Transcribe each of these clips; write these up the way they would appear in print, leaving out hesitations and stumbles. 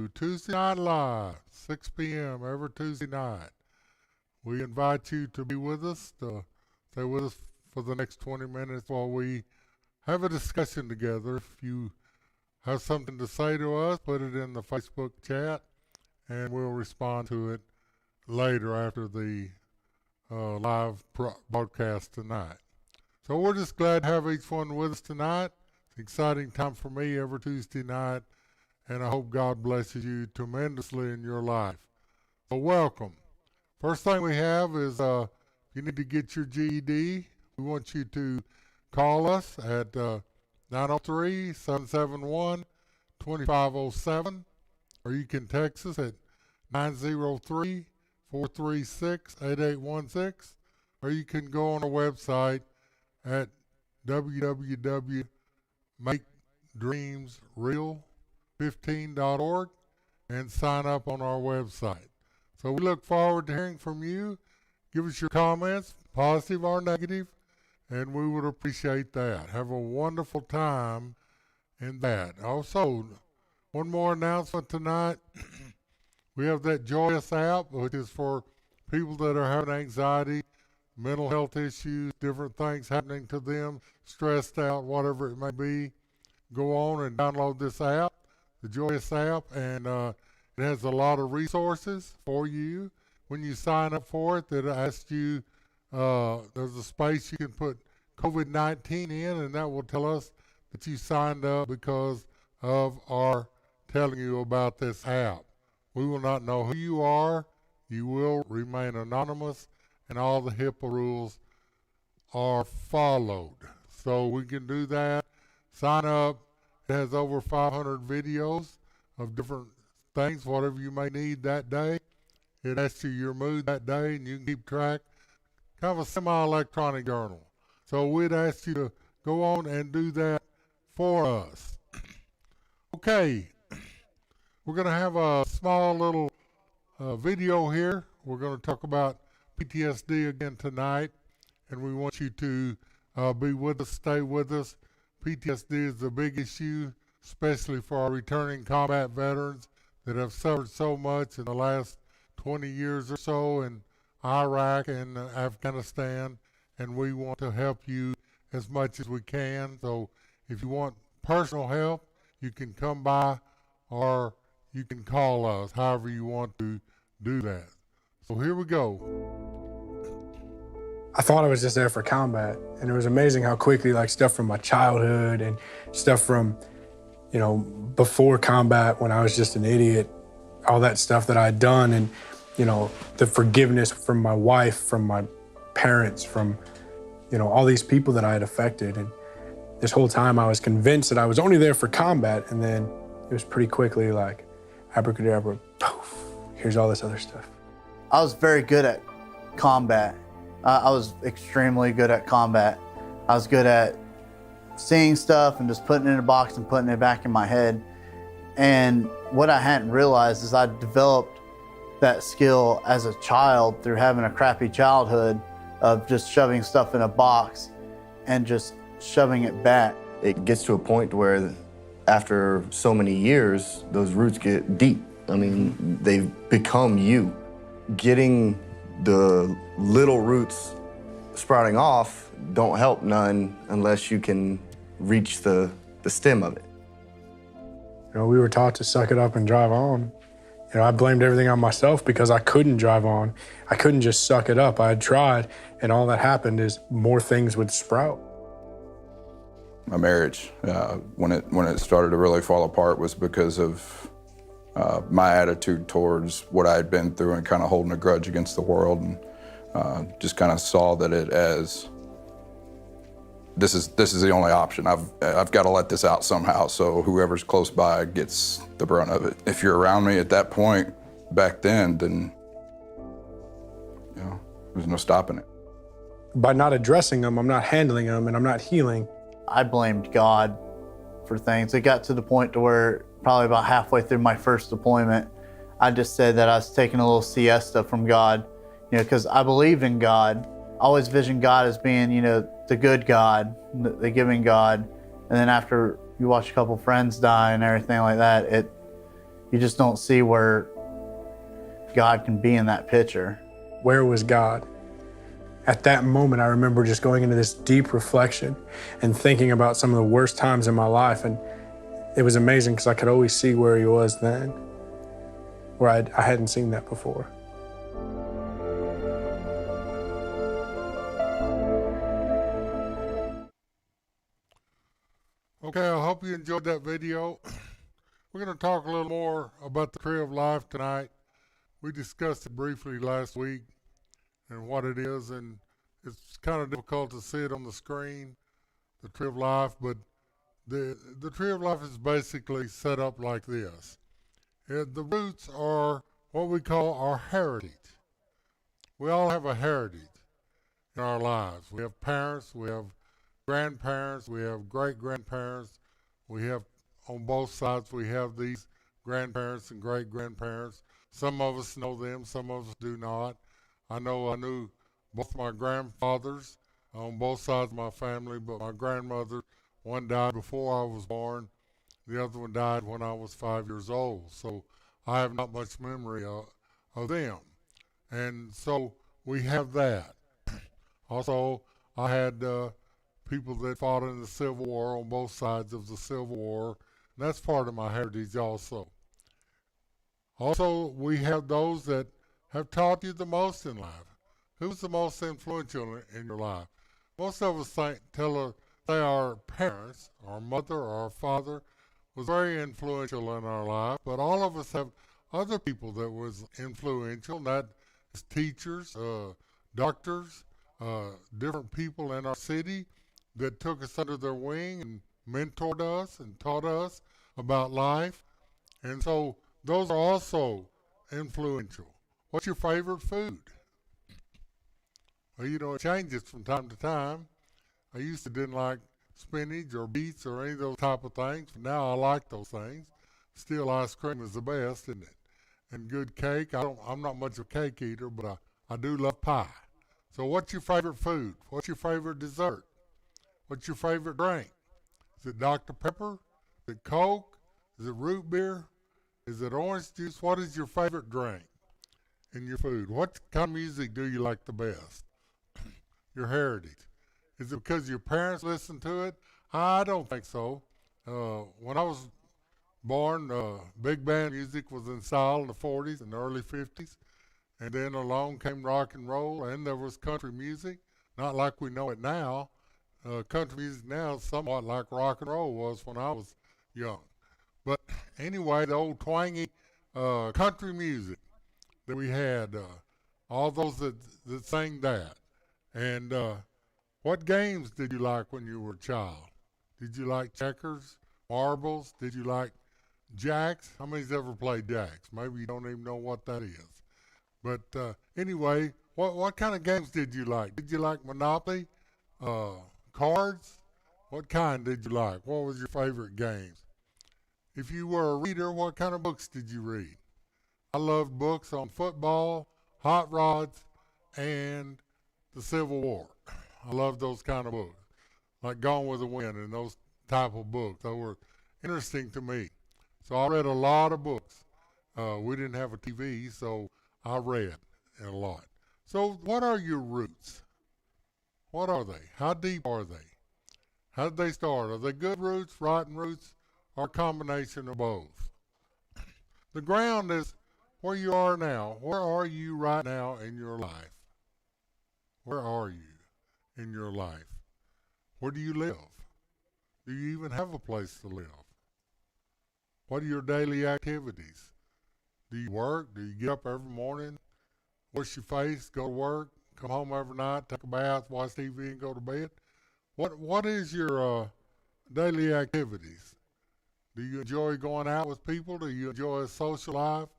to Tuesday Night Live, 6 p.m. every Tuesday night. We invite you to be with us, to stay with us for the next 20 minutes while we have a discussion together. If you have something to say to us, put it in the Facebook chat, and we'll respond to it later after the live broadcast tonight. So we're just glad to have each one with us tonight. It's an exciting time for me every Tuesday night, and I hope God blesses you tremendously in your life. So welcome. First thing we have is if you need to get your GED, we want you to call us at 903-771-2507, or you can text us at 903-436-8816, or you can go on our website at www.makedreamsreal15.org and sign up on our website. So we look forward to hearing from you. Give us your comments, positive or negative, and we would appreciate that. Have a wonderful time in that. Also, one more announcement tonight. We have that Joyous app, which is for people that are having anxiety, mental health issues, different things happening to them, stressed out, whatever it may be. Go on and download this app, the Joyous app, and it has a lot of resources for you. When you sign up for it, it asks you, there's a space you can put COVID-19 in, and that will tell us that you signed up because of our telling you about this app. We will not know who you are. You will remain anonymous, and all the HIPAA rules are followed. So we can do that. Sign up. It has over 500 videos of different things, whatever you may need that day. It asks you your mood that day, and you can keep track. Kind of a semi-electronic journal. So we'd ask you to go on and do that for us. Okay. We're going to have a small little video here. We're going to talk about PTSD again tonight, and we want you to be with us, stay with us. PTSD is a big issue, especially for our returning combat veterans that have suffered so much in the last 20 years or so in Iraq and Afghanistan, and we want to help you as much as we can. So if you want personal help, you can come by or you can call us, however you want to do that. So here we go. I thought I was just there for combat, and it was amazing how quickly, like, stuff from my childhood and stuff from, you know, before combat when I was just an idiot, all that stuff that I had done, and, you know, the forgiveness from my wife, from my parents, from, you know, all these people that I had affected. And this whole time I was convinced that I was only there for combat, and then it was pretty quickly like, abracadabra, poof, here's all this other stuff. I was very good at combat. I was extremely good at combat. I was good at seeing stuff and just putting it in a box and putting it back in my head. And what I hadn't realized is I developed that skill as a child through having a crappy childhood of just shoving stuff in a box and just shoving it back. It gets to a point where after so many years, those roots get deep. I mean, they've become you. Getting the little roots sprouting off don't help none unless you can reach the stem of it. You know, we were taught to suck it up and drive on. You know, I blamed everything on myself because I couldn't drive on. I couldn't just suck it up. I had tried, and all that happened is more things would sprout. My marriage, when it started to really fall apart, was because of my attitude towards what I had been through and kind of holding a grudge against the world, and just kind of saw that it as this is the only option. I've got to let this out somehow, so whoever's close by gets the brunt of it. If you're around me at that point back then you know, there's no stopping it. By not addressing them, I'm not handling them, and I'm not healing. I blamed God for things. It got to the point to where probably about halfway through my first deployment, I just said that I was taking a little siesta from God, you know, because I believed in God. I always visioned God as being, you know, the good God, the giving God. And then after you watch a couple friends die and everything like that, You just don't see where God can be in that picture. Where was God? At that moment, I remember just going into this deep reflection and thinking about some of the worst times in my life. And it was amazing because I could always see where he was then, where I hadn't seen that before. Okay, I hope you enjoyed that video. We're going to talk a little more about the Tree of Life tonight. We discussed it briefly last week and what it is, and it's kind of difficult to see it on the screen, the Tree of Life, but the Tree of Life is basically set up like this. The roots are what we call our heritage. We all have a heritage in our lives. We have parents, we have grandparents, we have great-grandparents, we have, on both sides, we have these grandparents and great-grandparents. Some of us know them, some of us do not. I know I knew both my grandfathers on both sides of my family, but my grandmother, one died before I was born, the other one died when I was 5 years old. So I have not much memory of them. And so we have that. Also, I had people that fought in the Civil War on both sides of the Civil War. And that's part of my heritage also. Also, we have those that have taught you the most in life. Who's the most influential in your life? Most of us say our parents, our mother, or our father was very influential in our life, but all of us have other people that was influential, and that is teachers, doctors, different people in our city that took us under their wing and mentored us and taught us about life. And so those are also influential. What's your favorite food? Well, you know, it changes from time to time. I used to didn't like spinach or beets or any of those type of things, but now I like those things. Still, ice cream is the best, isn't it? And good cake. I'm not much of a cake eater, but I do love pie. So what's your favorite food? What's your favorite dessert? What's your favorite drink? Is it Dr. Pepper? Is it Coke? Is it root beer? Is it orange juice? What is your favorite drink in your food? What kind of music do you like the best? Your heritage. Is it because your parents listened to it? I don't think so. When I was born, big band music was in style in the 40s and early 50s. And then along came rock and roll, and there was country music. Not like we know it now. Country music now is somewhat like rock and roll was when I was young. But anyway, the old twangy country music that we had, all those that sang that. And what games did you like when you were a child? Did you like checkers, marbles? Did you like jacks? How many's ever played jacks? Maybe you don't even know what that is. But anyway, what kind of games did you like? Did you like Monopoly? Cards? What kind did you like? What was your favorite games? If you were a reader, what kind of books did you read? I loved books on football, hot rods, and the Civil War. I loved those kind of books, like Gone with the Wind and those type of books. They were interesting to me. So I read a lot of books. We didn't have a TV, so I read a lot. So what are your roots? What are they? How deep are they? How did they start? Are they good roots, rotten roots, or a combination of both? The ground is where you are now. Where are you right now in your life? Where are you in your life? Where do you live? Do you even have a place to live? What are your daily activities? Do you work? Do you get up every morning, wash your face, go to work, come home every night, take a bath, watch TV, and go to bed? What is your daily activities? Do you enjoy going out with people? Do you enjoy a social life?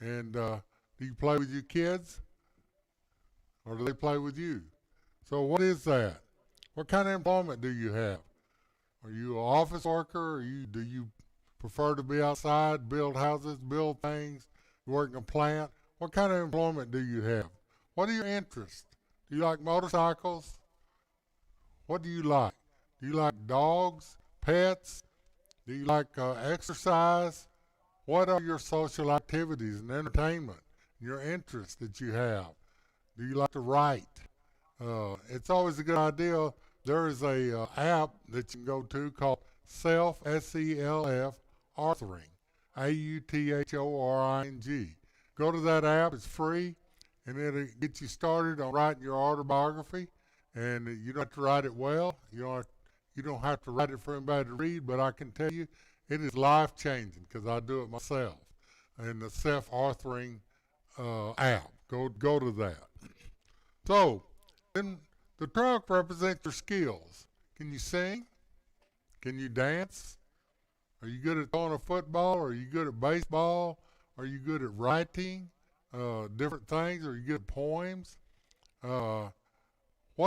And do you play with your kids? Or do they play with you? So what is that? What kind of employment do you have? Are you an office worker? Do you prefer to be outside, build houses, build things, work in a plant? What kind of employment do you have? What are your interests? Do you like motorcycles? What do you like? Do you like dogs, pets? Do you like exercise? What are your social activities and entertainment, your interests that you have? Do you like to write? It's always a good idea. There is a app that you can go to called Self, S-E-L-F, Authoring, A-U-T-H-O-R-I-N-G. Go to that app. It's free, and it'll get you started on writing your autobiography. And you don't have to write it well. You don't have to write it for anybody to read, but I can tell you it is life-changing because I do it myself. And the self-authoring app. Go to that. So, then the trunk represents your skills. Can you sing? Can you dance? Are you good at throwing a football? Are you good at baseball? Are you good at writing different things? Are you good at poems? What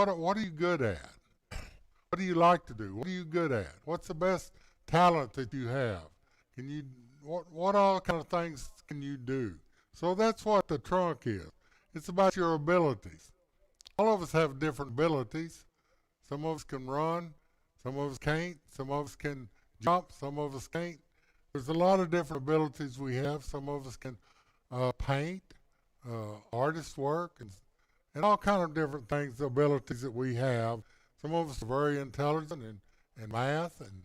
are you good at? What do you like to do? What are you good at? What's the best talent that you have? Can you what all kind of things can you do? So that's what the trunk is. It's about your abilities. All of us have different abilities. Some of us can run, some of us can't, some of us can jump, some of us can't. There's a lot of different abilities we have. Some of us can paint, artist work, and all kind of different things, abilities that we have. Some of us are very intelligent in math and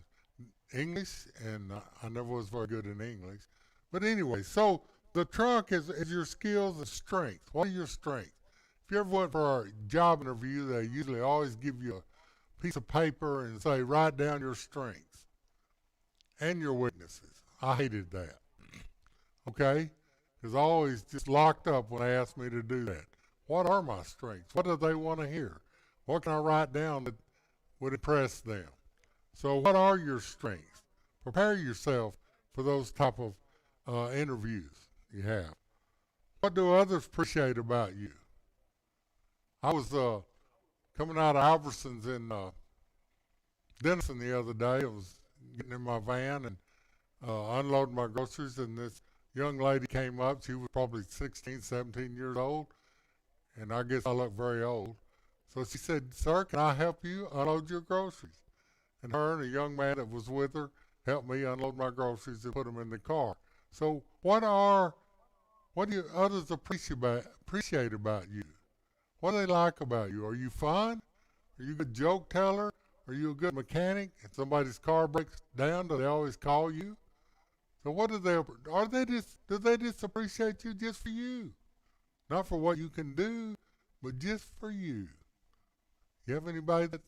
English, and I never was very good in English. But anyway, so the trunk is your skills and strengths. What are your strengths? If you ever went for a job interview, they usually always give you a piece of paper and say, write down your strengths and your weaknesses. I hated that, okay? Because I always just locked up when they asked me to do that. What are my strengths? What do they want to hear? What can I write down that would impress them? So what are your strengths? Prepare yourself for those type of interviews you have. What do others appreciate about you? I was coming out of Albertsons in Denison the other day. I was getting in my van and unloading my groceries, and this young lady came up. She was probably 16, 17 years old, and I guess I look very old. So she said, "Sir, can I help you unload your groceries?" And her and a young man that was with her helped me unload my groceries and put them in the car. So what do others appreciate about you? What do they like about you? Are you fun? Are you a good joke teller? Are you a good mechanic? If somebody's car breaks down, do they always call you? So what do they just appreciate you just for you? Not for what you can do, but just for you. You have anybody that's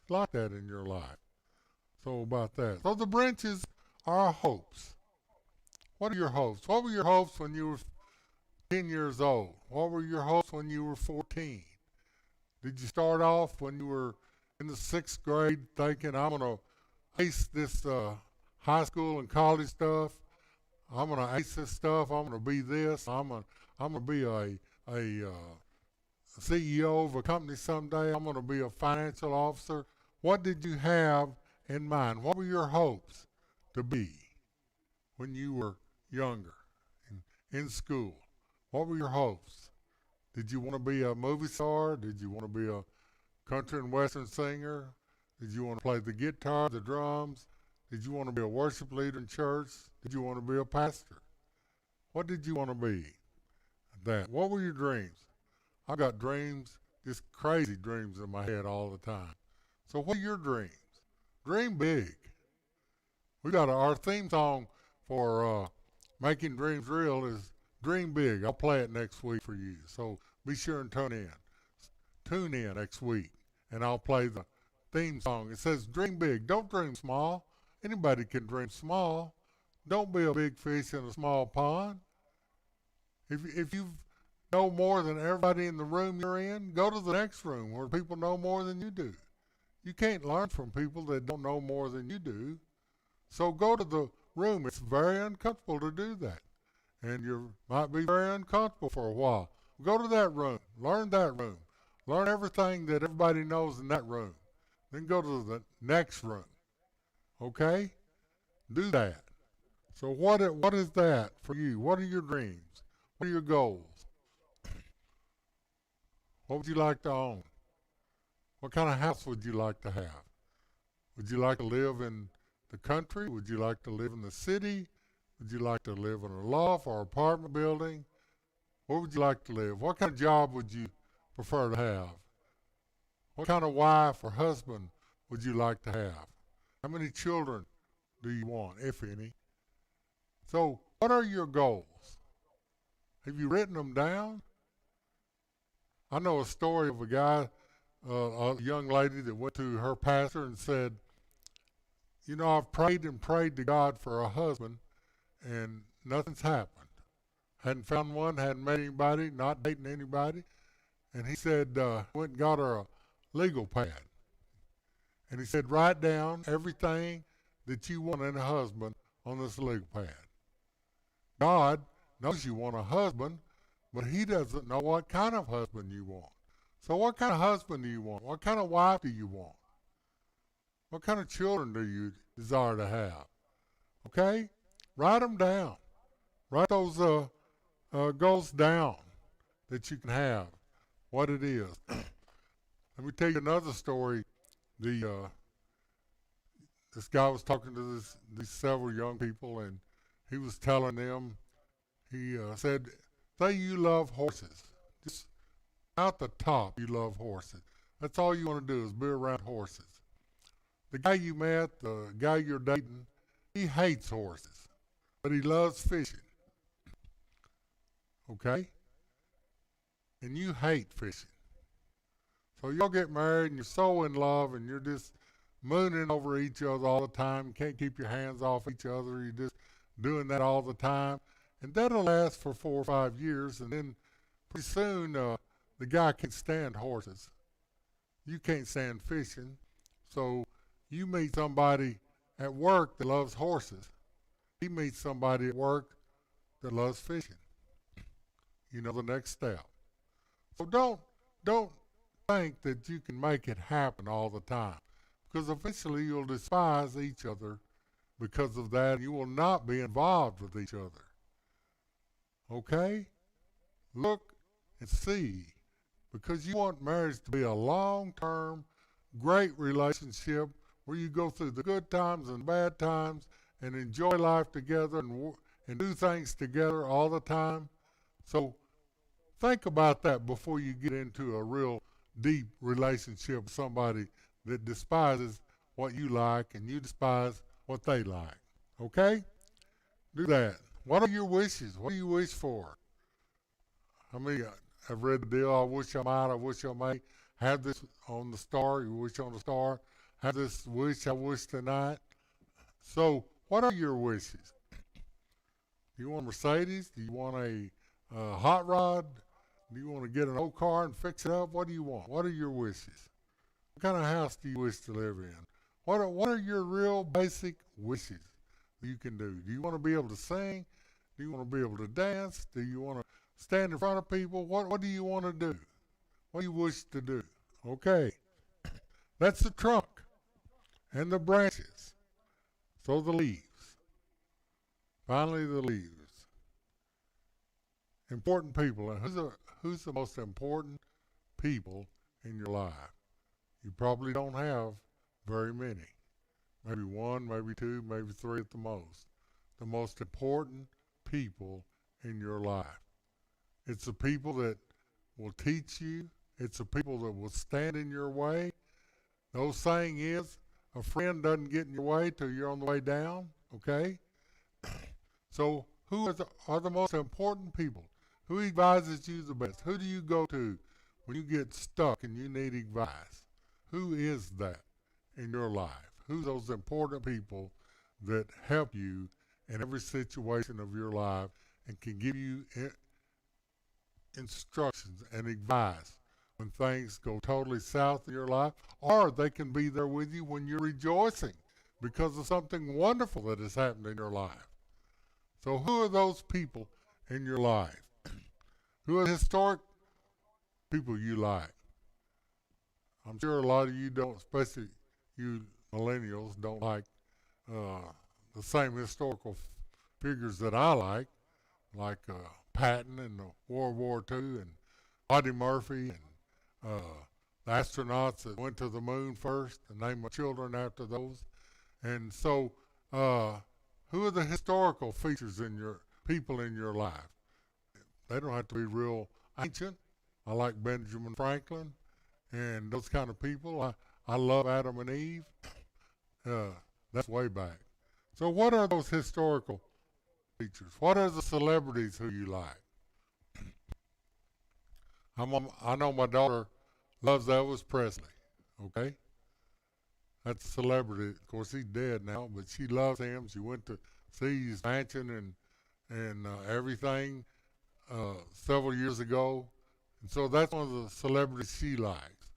like that in your life? So about that. So the branches are our hopes. What are your hopes? What were your hopes when you were 10 years old? What were your hopes when you were 14? Did you start off when you were in the 6th grade thinking, I'm going to ace this high school and college stuff? I'm going to ace this stuff. I'm going to be this. I'm going to be a CEO of a company someday. I'm going to be a financial officer. What did you have in mind? What were your hopes to be when you were younger in school? What were your hopes? Did you want to be a movie star? Did you want to be a country and western singer? Did you want to play the guitar, the drums? Did you want to be a worship leader in church? Did you want to be a pastor? What did you want to be? What were your dreams? I got dreams, just crazy dreams in my head all the time. So what are your dreams? Dream big. We got our theme song for Making Dreams Real is Dream Big. I'll play it next week for you. So be sure and tune in. Tune in next week, and I'll play the theme song. It says, dream big. Don't dream small. Anybody can dream small. Don't be a big fish in a small pond. If you know more than everybody in the room you're in, go to the next room where people know more than you do. You can't learn from people that don't know more than you do. So go to the room. It's very uncomfortable to do that. And you might be very uncomfortable for a while. Go to that room. Learn that room. Learn everything that everybody knows in that room. Then go to the next room. Okay? Do that. So what is that for you? What are your dreams? What are your goals? What would you like to own? What kind of house would you like to have? Would you like to live in the country? Would you like to live in the city? Would you like to live in a loft or apartment building? Where would you like to live? What kind of job would you prefer to have? What kind of wife or husband would you like to have? How many children do you want, if any? So, what are your goals? Have you written them down? I know a story of a guy, a young lady that went to her pastor and said, you know, I've prayed and prayed to God for a husband, and nothing's happened. Hadn't found one, hadn't met anybody, not dating anybody. And he said, went and got her a legal pad. And he said, write down everything that you want in a husband on this legal pad. God knows you want a husband, but he doesn't know what kind of husband you want. So what kind of husband do you want? What kind of wife do you want? What kind of children do you desire to have? Okay? Write them down. Write those goals down that you can have, what it is. Let me tell you another story. This guy was talking to these several young people, and he was telling them, he said, say you love horses. Just out the top, you love horses. That's all you want to do is be around horses. The guy you met, the guy you're dating, he hates horses, but he loves fishing. Okay? And you hate fishing. So y'all get married and you're so in love and you're just mooning over each other all the time. Can't keep your hands off each other. You're just doing that all the time. And that'll last for 4 or 5 years. And then pretty soon the guy can't stand horses. You can't stand fishing. So you meet somebody at work that loves horses. He meets somebody at work that loves fishing. You know the next step. So don't think that you can make it happen all the time, because eventually you'll despise each other because of that, and you will not be involved with each other. Okay? Look and see, because you want marriage to be a long-term, great relationship where you go through the good times and bad times and enjoy life together and do things together all the time. So think about that before you get into a real deep relationship with somebody that despises what you like and you despise what they like. Okay? Do that. What are your wishes? What do you wish for? I mean, I've read the deal. I wish I might. I wish I may. Have this on the star. You wish on the star. Have this wish I wish tonight. So, what are your wishes? Do you want a Mercedes? Do you want a hot rod? Do you want to get an old car and fix it up? What do you want? What are your wishes? What kind of house do you wish to live in? What are your real basic wishes you can do? Do you want to be able to sing? Do you want to be able to dance? Do you want to stand in front of people? What do you want to do? What do you wish to do? Okay. That's the trunk and the branches. So the leaves. Finally, the leaves. Important people. And who's the most important people in your life? You probably don't have very many. Maybe one, maybe two, maybe three at the most. The most important people in your life. It's the people that will teach you. It's the people that will stand in your way. The old saying is, a friend doesn't get in your way till you're on the way down, okay? So who are the most important people? Who advises you the best? Who do you go to when you get stuck and you need advice? Who is that in your life? Who's those important people that help you in every situation of your life and can give you instructions and advice when things go totally south in your life, or they can be there with you when you're rejoicing because of something wonderful that has happened in your life. So who are those people in your life? Who are the historic people you like? I'm sure a lot of you don't, especially you millennials, don't like the same historical figures that I like Patton and World War II and Audie Murphy and the astronauts that went to the moon first, and named my children after those. And so Who are the historical features in your people in your life? They don't have to be real ancient. I like Benjamin Franklin and those kind of people. I love Adam and Eve. That's way back. So what are those historical features? What are the celebrities who you like? I know my daughter loves Elvis Presley. Okay? That's a celebrity. Of course, he's dead now, but she loves him. She went to see his mansion and everything several years ago. And so that's one of the celebrities she likes.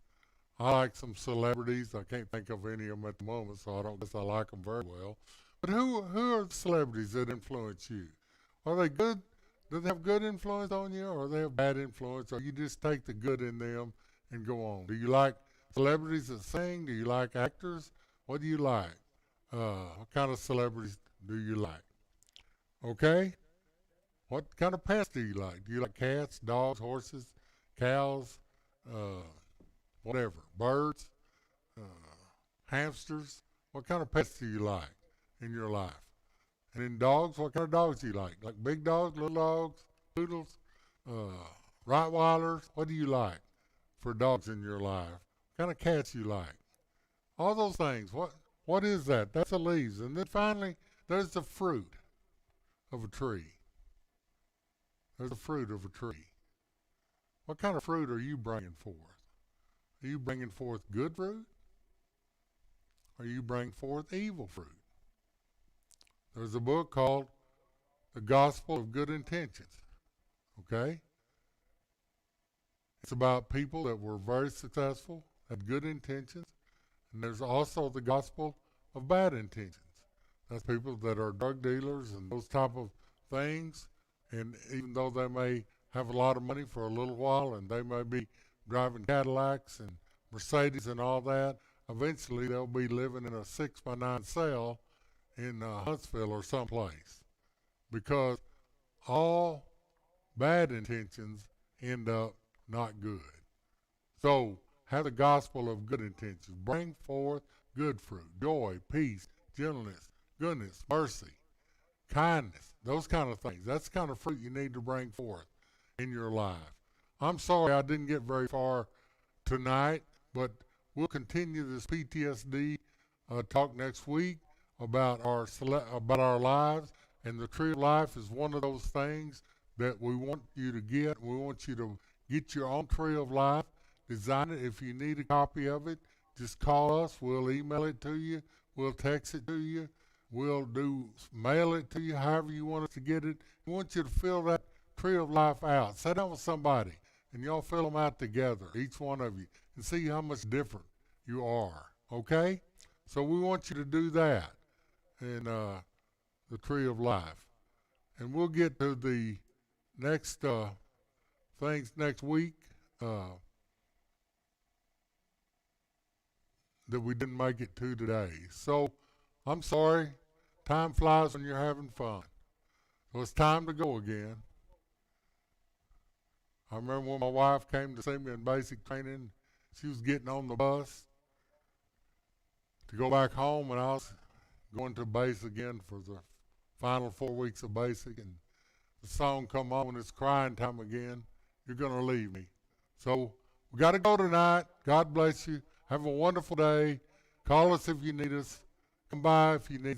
I like some celebrities. I can't think of any of them at the moment, so I don't guess I like them very well. But who are the celebrities that influence you? Are they good? Do they have good influence on you, or do they have bad influence, or you just take the good in them and go on? Do you like celebrities that sing? Do you like actors? What do you like? What kind of celebrities do you like? Okay? What kind of pets do you like? Do you like cats, dogs, horses, cows, whatever, birds, hamsters? What kind of pets do you like in your life? And in dogs, what kind of dogs do you like? Like big dogs, little dogs, poodles, Rottweilers? What do you like for dogs in your life? What kind of cats you like? All those things. What is that? That's the leaves. And then finally, there's the fruit of a tree. There's the fruit of a tree. What kind of fruit are you bringing forth? Are you bringing forth good fruit? Or are you bringing forth evil fruit? There's a book called The Gospel of Good Intentions. Okay? It's about people that were very successful, had good intentions. And there's also the gospel of bad intentions. That's people that are drug dealers and those type of things. And even though they may have a lot of money for a little while and they may be driving Cadillacs and Mercedes and all that, eventually they'll be living in a 6x9 cell in Huntsville or someplace. Because all bad intentions end up not good. So have the gospel of good intentions. Bring forth good fruit, joy, peace, gentleness, goodness, mercy, kindness, those kind of things. That's the kind of fruit you need to bring forth in your life. I'm sorry I didn't get very far tonight, but we'll continue this PTSD talk next week about our lives. And the tree of life is one of those things that we want you to get. We want you to get your own tree of life. Design it. If you need a copy of it, just call us. We'll email it to you. We'll text it to you. We'll mail it to you, however you want us to get it. We want you to fill that tree of life out. Sit down with somebody, and y'all fill them out together, each one of you, and see how much different you are, okay? So we want you to do that in the tree of life. And we'll get to the next things next week. That we didn't make it to today. So I'm sorry. Time flies when you're having fun. So it's time to go again. I remember when my wife came to see me in basic training, she was getting on the bus to go back home, and I was going to base again for the final 4 weeks of basic, and the song come on and it's crying time again. You're going to leave me. So we got to go tonight. God bless you. Have a wonderful day. Call us if you need us. Come by if you need